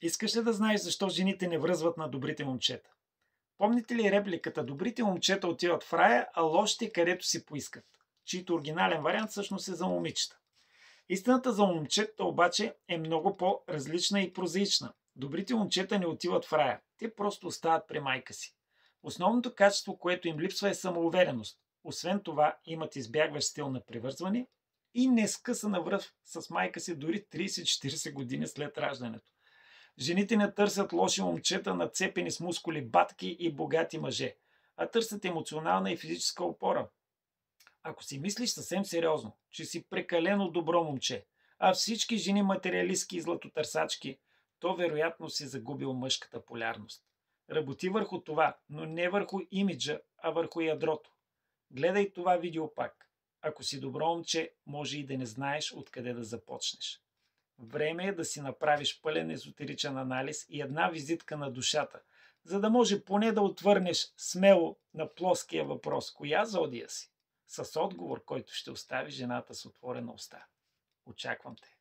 Искаш ли да знаеш защо жените не връзват на добрите момчета? Помните ли репликата "Добрите момчета отиват в рая, а лошите където си поискат", чийто оригинален вариант всъщност е за момичета? Истината за момчетата обаче е много по-различна и прозаична. Добрите момчета не отиват в рая, те просто остават при майка си. Основното качество, което им липсва, е самоувереност. Освен това, имат избягващ стил на привързване и нескъсана връзка с майка си дори 30-40 години след раждането. Жените не търсят лоши момчета, нацепени с мускули, батки и богати мъже, а търсят емоционална и физическа опора. Ако си мислиш съвсем сериозно, че си прекалено добро момче, а всички жени материалистки и златотърсачки, то вероятно си загубил мъжката полярност. Работи върху това, но не върху имиджа, а върху ядрото. Гледай това видео пак. Ако си добро момче, може и да не знаеш откъде да започнеш. Време е да си направиш пълен езотеричен анализ и една визитка на душата, за да може поне да отвърнеш смело на плоския въпрос "Коя зодия си?", с отговор, който ще остави жената с отворена уста. Очаквам те.